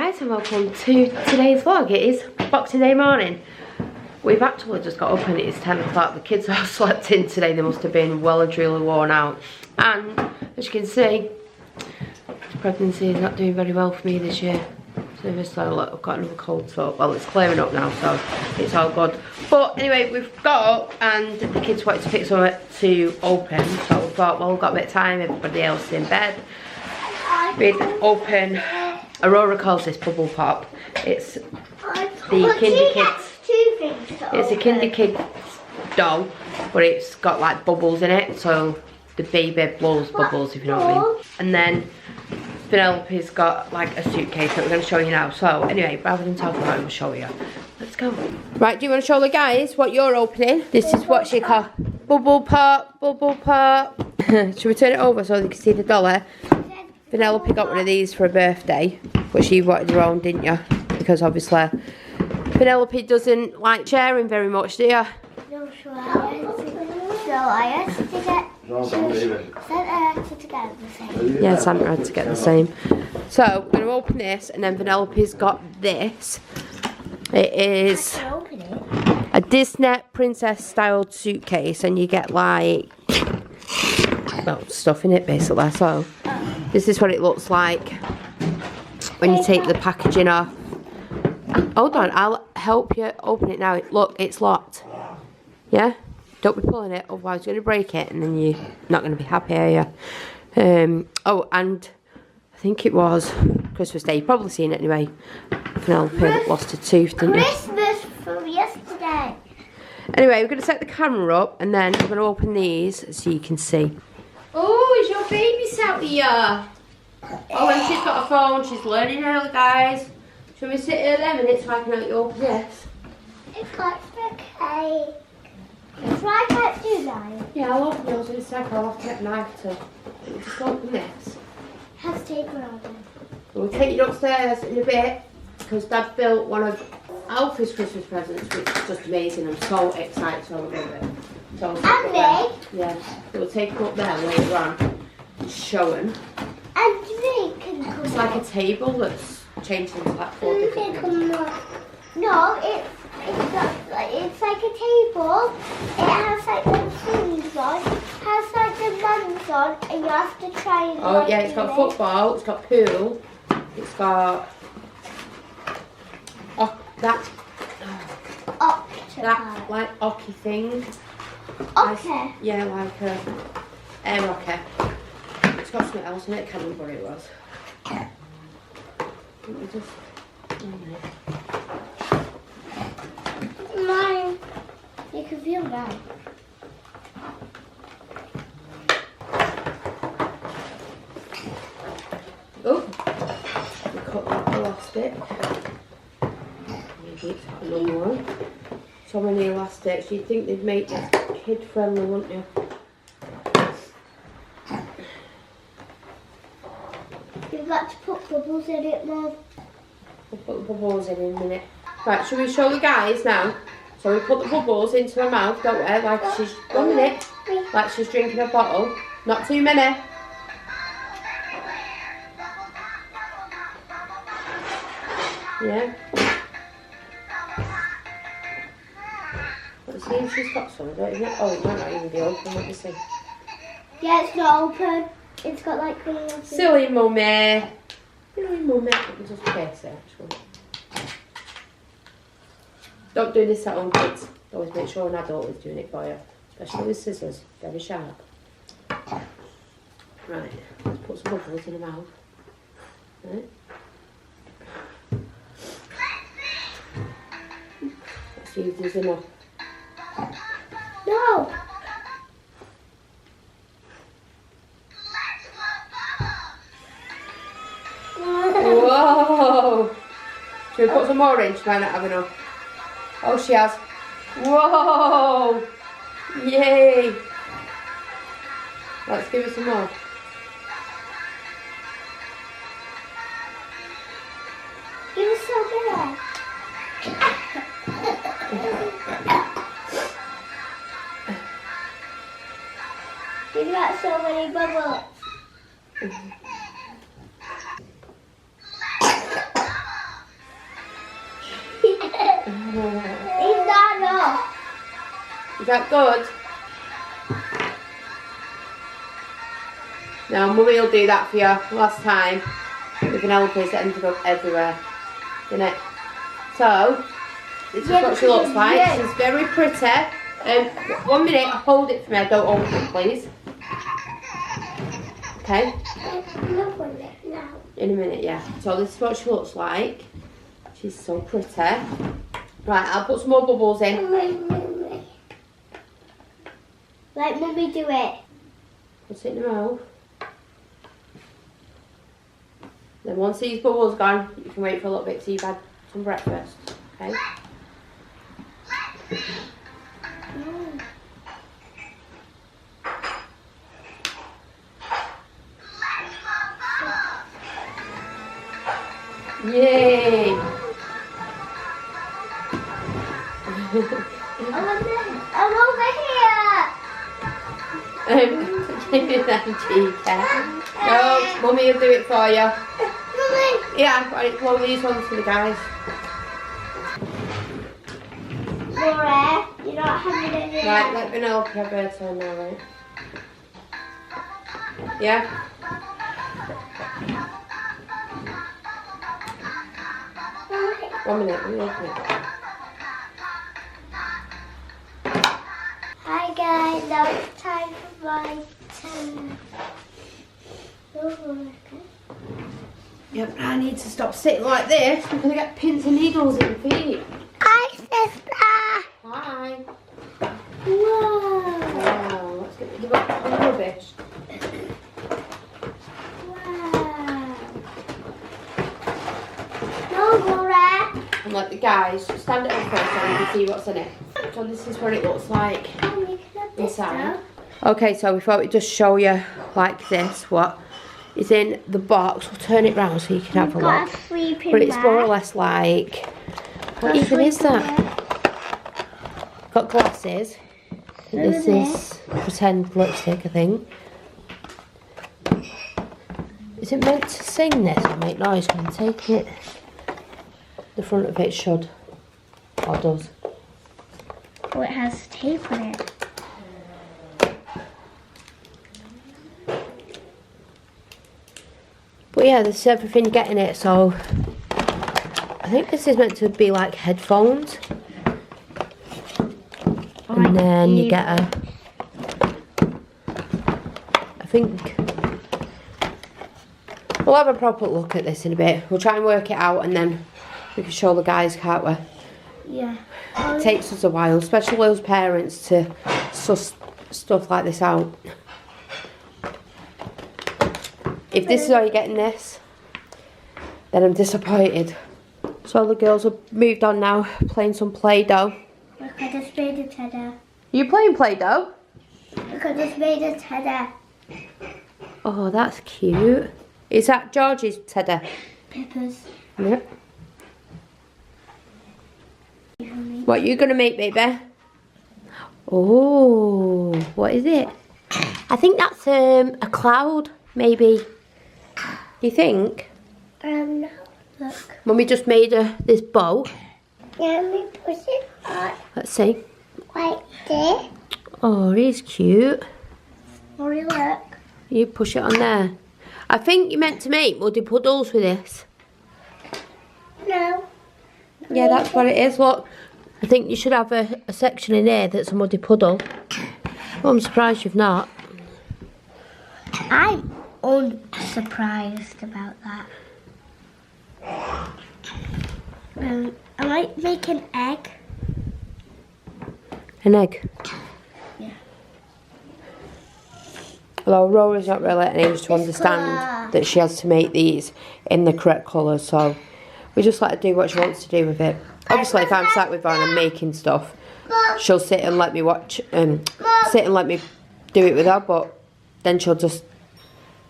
guys, and welcome to today's vlog. It is Boxing Day morning. We've actually just got up and it is 10 o'clock. The kids have slept in today. They must have been well and truly worn out. And as you can see, pregnancy is not doing very well for me this year. So look, I've got another cold, so well, it's clearing up now, so it's all good. But anyway, we've got up and the kids wanted to pick something to open, so we thought, well, we've got a bit of time, everybody else is in bed. We'd open, Aurora calls this bubble pop. It's the Kinder Kids. It's a Kinder Kids doll, but it's got like bubbles in it, so the baby blows bubbles, if you know what I mean. And then Penelope's got like a suitcase that we're going to show you now. So anyway, rather than talking about it, we'll show you. Let's go. Right, do you want to show the guys what you're opening? This is what she called bubble pop, bubble pop. Should we turn it over so they can see the dollar? Penelope got one of these for her birthday, but she wanted her own, didn't you? Because obviously Penelope doesn't like sharing very much, do you? No, so I had to get Santa to get the same. Yeah, Santa had to get the same. So we're going to open this, and then Penelope's got this. It is a Disney princess styled suitcase, and you get like, well, stuff in it basically. So this is what it looks like when you take the packaging off. Hold on, I'll help you open it now. Look, it's locked. Yeah? Don't be pulling it, otherwise you're going to break it and then you're not going to be happy, are you? Oh, and I think it was Christmas Day. You've probably seen it anyway. Penelope lost a tooth, didn't you? Christmas from yesterday. Anyway, we're going to set the camera up and then we're going to open these so you can see. Oh, is your baby out here? Oh, and she's got a phone. She's learning early, guys. Shall we sit here then a minute so I can help you open this? It's got the cake. So I can't do that. Yeah, I'll open yours in a second. I'll have to get a knife to just open this. Has tape around it. We'll take you upstairs in a bit because Dad built one of Alfie's Christmas presents, which is just amazing. I'm so excited to open it. So and me? Yeah, we'll take you up there later on and show him. And me can come. It's like a table that's changed into like 4 different things. No, it's like a table. It has like the things on. It has like the runs on, and you have to try and. Oh yeah, it's got football. It's got pool. It's got that like hockey thing. Okay. Yeah, like a air hockey. It's got something else in it. I can't remember what it was. Let me just. Mine. You can feel that. Oh, we cut that elastic. Maybe it's got another one. So many elastics. You'd think they'd make this kid friendly, wouldn't you? You've got to put bubbles in it, Mum. We'll put the bubbles in a minute. Right, shall we show the guys now? So we put the bubbles into her mouth, don't we? Like she's 1 minute. Like she's drinking a bottle. Not too many. Yeah. Let's see if she's got some of it, isn't it? Oh, it might not even be open, let me see. Yeah, it's not open. It's got like the. Silly mummy. Silly mummy. Let me just case it actually. Don't do this at home, kids. Always make sure an adult is doing it for you. Especially with scissors. Very sharp. Right. Let's put some bubbles in her mouth. Right. Let's see if there's enough. No! Whoa! Should we put some more in? She might not have enough. Oh, she has. Whoa! Yay! Let's give her some more. Give us some more. You've got so many bubbles. It's not enough. Is that good? No, Mummy will do that for you. Last time, with Penelope's, it ended up everywhere. Didn't it? So, this is what she looks like. She's very pretty. 1 minute, hold it for me. Don't hold it, please. Okay? In a minute, yeah. So this is what she looks like. She's so pretty. Right, I'll put some more bubbles in. Let Mummy do it. Put it in the mouth. Then once these bubbles gone, you can wait for a little bit till you've had some breakfast. Okay? Yay! I'm over here. No, Mummy will do it for you. Mummy. Yeah, I've got it. One of these ones for the guys. Laura, you're not having it. Right, let me know if you have her turn now, right? Yeah? Okay. 1 minute, let me open it. Hi guys, now it's time for my turn. Yep, I need to stop sitting like this. I'm going to get pins and needles in my feet. Hi sister. Hi. Whoa. Wow, let's get rid of the rubbish. Wow. No, Laura. And like the guys, stand it up first so you can see what's in it. So this is what it looks like inside. Okay, so we thought we'd just show you like this what is in the box. We'll turn it round so you can have a look. But it's more or less like, what even is that? Got glasses. This is pretend lipstick, I think. Is it meant to sing this or make noise when I take it? The front of it should. Or does. Oh, it has tape on it. But yeah, this is everything getting it, so I think this is meant to be like headphones. And then you get a, I think, we'll have a proper look at this in a bit. We'll try and work it out and then we can show the guys, can't we? Yeah. It takes us a while, especially those parents, to suss stuff like this out. If this is how you're getting this, then I'm disappointed. So the girls have moved on now, playing some Play-Doh. Look, I just made a teddy. You playing Play-Doh? Look, I just made a teddy. Oh, that's cute. Is that George's teddy? Peppers. Yep. What are you going to make, baby? Oh, what is it? I think that's a cloud, maybe. Do you think? No. Look. Mummy just made this bow. Let me push it on Let's see. like this. Oh, he's cute. Sorry, look. You push it on there. I think you're meant to make muddy puddles with this. No. Yeah, that's what it is. Look, I think you should have a section in here that's a muddy puddle. Well, I'm surprised you've not. I'm unsurprised about that. I might make an egg. An egg? Yeah. Although Rora's not really at an age to understand that she has to make these in the correct colours, so we just let her do what she wants to do with it. Obviously, if I'm sat with her and I'm making stuff, she'll sit and let me watch, sit and let me do it with her, but then she'll just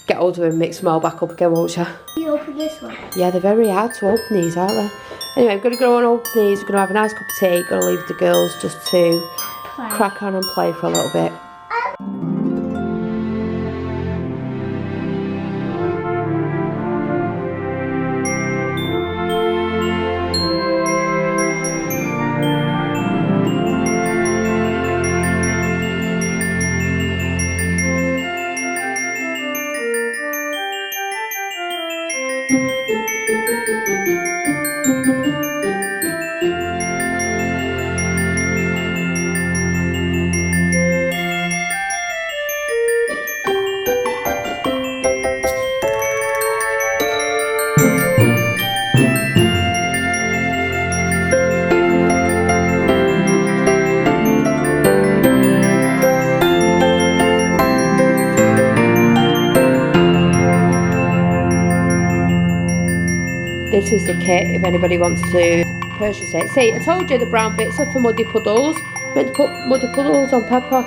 get hold of it and mix them all back up again, won't she? You open this one. Yeah, they're very hard to open these, aren't they? Anyway, I'm going to go and open these, we're going to have a nice cup of tea, going to leave the girls just to crack on and play for a little bit. This is the kit if anybody wants to purchase it. See, I told you the brown bits are for muddy puddles. I meant to put muddy puddles on Peppa.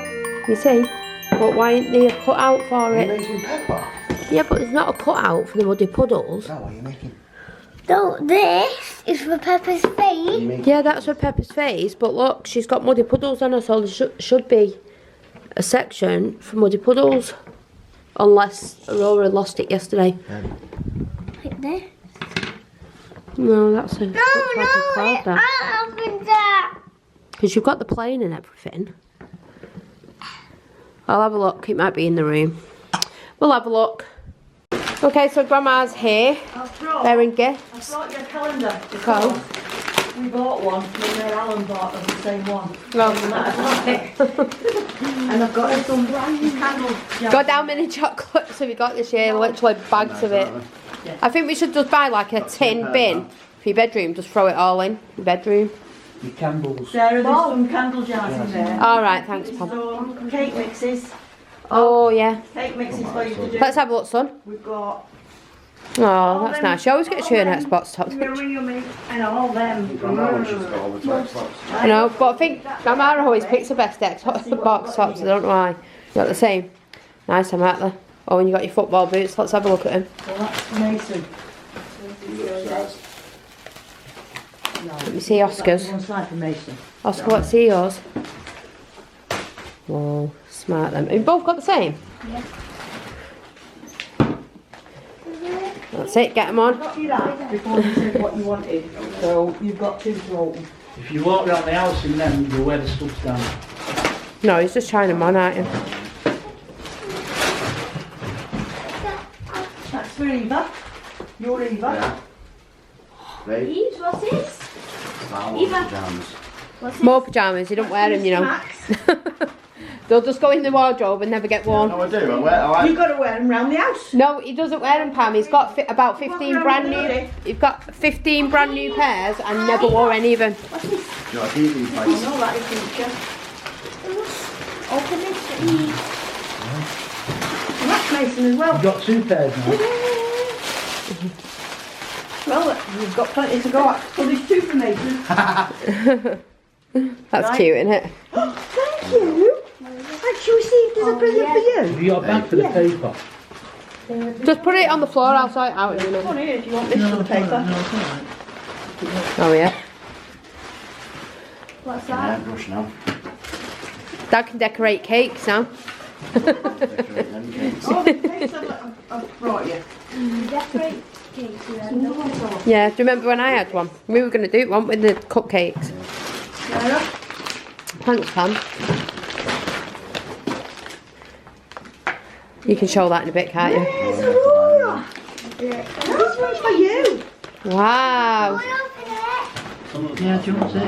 You see? But why ain't there a cut out for it? Are you making Peppa? Yeah, but there's not a cut out for the muddy puddles. No, what are you making? No, this is for Peppa's face. Yeah, that's for Peppa's face, but look, she's got muddy puddles on her, so there should be a section for muddy puddles. Unless Aurora lost it yesterday. Like this. No, that's a... No, I haven't that. Because you've got the plane and everything. I'll have a look, it might be in the room. We'll have a look. Okay, so Grandma's here. Bearing gifts. I brought your calendar Go. because we bought one. Me and Alan bought the same one. And I've got some brand new candles. Got how many chocolates have you got this year? Literally bags of it. Yeah. I think we should just buy like a tin bin for your bedroom. Just throw it all in your bedroom. Your candles. Sarah, there's some candle jars in there. Alright, thanks, Pam. Some cake mixes. Oh, yeah. Cake mixes for you to do. Let's have a look, son. We've got Oh, that's nice. You always get your next box top. Yummy and all them. Grandma she's got all the tops. I know, but I think Grandma always picks the best box tops. I don't know why. You got the same. Nice, them, aren't they? Oh, and you got your football boots. Let's have a look at them. Well, that's for Mason. Let me see Oscar's. One slide for Mason. Oscar, let's see yours. Whoa, smart them. Have you both got the same? Yeah. That's it, get them on. I got you that before you said what you wanted. So you've got two to open. If you walk around the house in them, you'll wear the stuff down. No, he's just trying them on, aren't you? That's for Eva. Your Eva. Yeah. Right. Eves, what's this? Eva. Pajamas. What's this? More pyjamas, you don't wear them, you know. Max. They'll just go in the wardrobe and never get worn. No, I do. I like. You've got to wear them round the house. No, he doesn't wear them, Pam. He's got about 15 brand new. He's got 15 brand new pairs and never wore any of them. What's this? You know, I keep these Oh places. no, that is future. Open this, please. And that's Mason as well. You've got two pairs now. Well, you've got plenty to go at. So there's two for Mason. That's Right. cute, isn't it? Thank you. Actually received as a present for you. Have you got a bag for the paper? Just put it on the floor, I'll sort it out in a Come minute. on here if you want this for the paper. Oh, yeah. What's Yeah, that? brush now. Dad can decorate cakes now. Decorate them cakes. Oh, the cakes I've brought you. Decorate cakes with them. Yeah, do you remember when I had one? We were going to do it, weren't we, with the cupcakes? Sarah? Thanks, Pam. You can show that in a bit, can't you? There's Aurora. This one's for you. Wow. Can I open it? Yeah, do you want to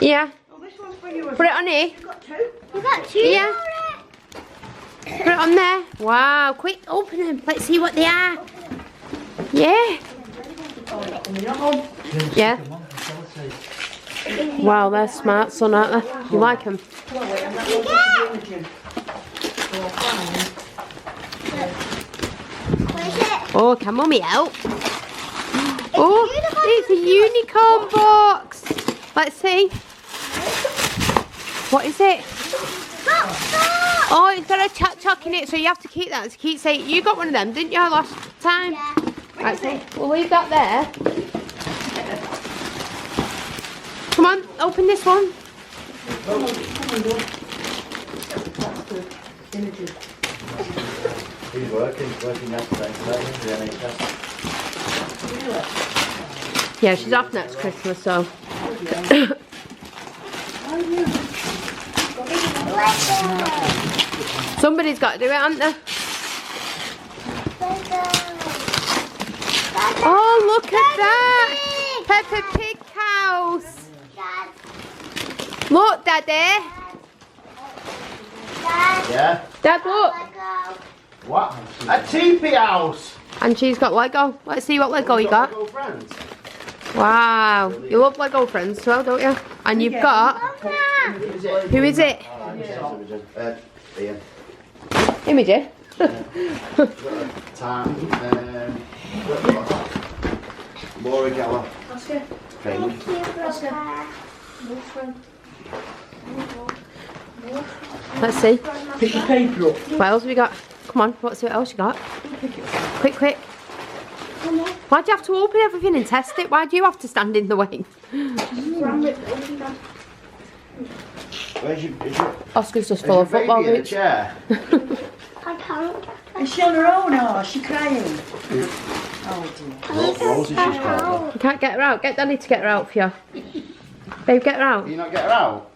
see? Yeah. Oh, this one's for you. Put it on here. You've got two. You got two Yeah. for Put it on there. Wow, quick, open them. Let's see what they are. Yeah. Yeah. Wow, they're smart, son, aren't they? You like them? Well, wait, I'm not going to the gym. Where's it? Oh, can Mummy help? Oh, it's a unicorn box. Let's see. What is it? Oh, it's got a choc in it, so you have to keep that. To keep saying, you got one of them, didn't you, last time? Yeah. Right, so we'll leave that there. Come on, open this one. He's working yesterday. The NHS. Yeah, she's off next Christmas, so. Somebody's got to do it, haven't they? Oh, look at that! Peppa Pig house. Look, Daddy. Yeah. Dad, look. What? A teepee house. And she's got Lego. Let's see what Lego you got. Lego friends. Wow. You love Lego friends as well, don't you? And you've got... Who is it? Ian. Imogen. Time. Laura Geller. Oscar. Friend. Thank you, brother. Let's see. Pick the paper up. What else have we got? Come on, what's what else you got? Quick, quick. Why do you have to open everything and test it? Why do you have to stand in the way? Where's your Oscar's just full of football baby in a boots. chair? I can't. Is she on her own or is she crying? Oh dear. Rosie, she's called. You can't get her out. Get Danny to get her out for you. Babe, get her out. Can you not get her out?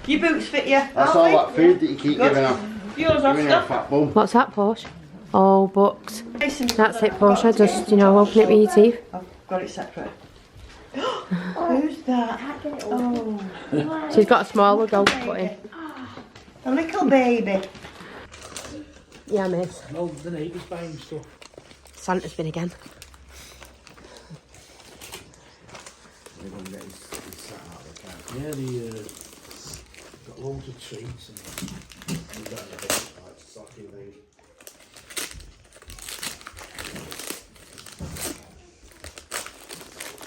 Your boots fit you. That's all that food that you keep Good. giving her. Yours, Giving her a Oscar. fat bum. What's that, Porsche? Oh, books. That's it, Porsche. Just, you know, open it with your teeth. I've got it separate. Who's that? Oh, She's got a smaller doll to put in. a little baby. Yeah, miss. No, the neighbours buying stuff. Santa's been again. Yeah, they got loads of treats and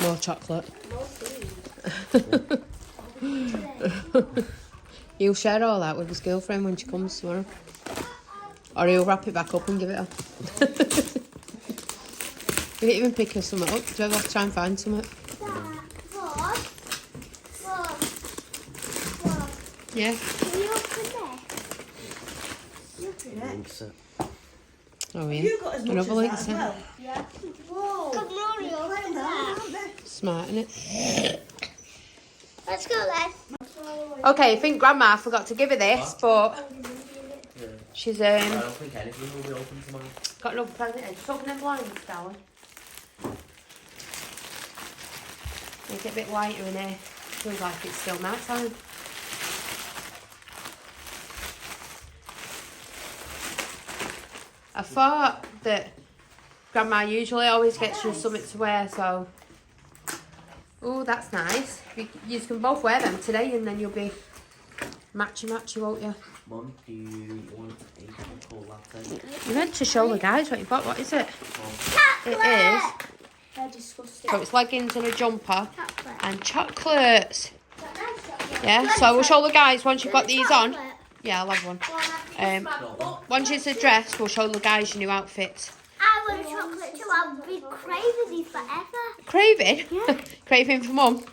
More chocolate. He'll share all that with his girlfriend when she comes tomorrow. Or he'll wrap it back up and give it her. You didn't even pick her something up. Do you ever have to try and find something? Yeah. Can you open this? Oh, yeah. You got as much Another as link that as set. well. Yeah. Whoa. Come on, you open that. Smart, innit? Let's go then. Okay, I think Grandma forgot to give her this, but she's I don't think anything will be open tomorrow. got another present in. Just open them blinds, darling. Make it a bit lighter in here. Feels like it's still night time. I thought that Grandma usually always gets you something to wear, so... Oh, that's nice. You can both wear them today and then you'll be matchy-matchy, won't you? Mum, do you want a cold latte? You meant to show the guys what you bought. What is it? It is. They're disgusting. So it's leggings and a jumper Chocolate. and chocolates. Chocolate. Yeah, so we'll show the guys once you've got these on. Chocolate. Yeah, I'll have one. Um, Once it's addressed, we'll show the guys your new outfits. I want chocolate too. I've been craving these forever. Craving? Yeah. Craving for mum?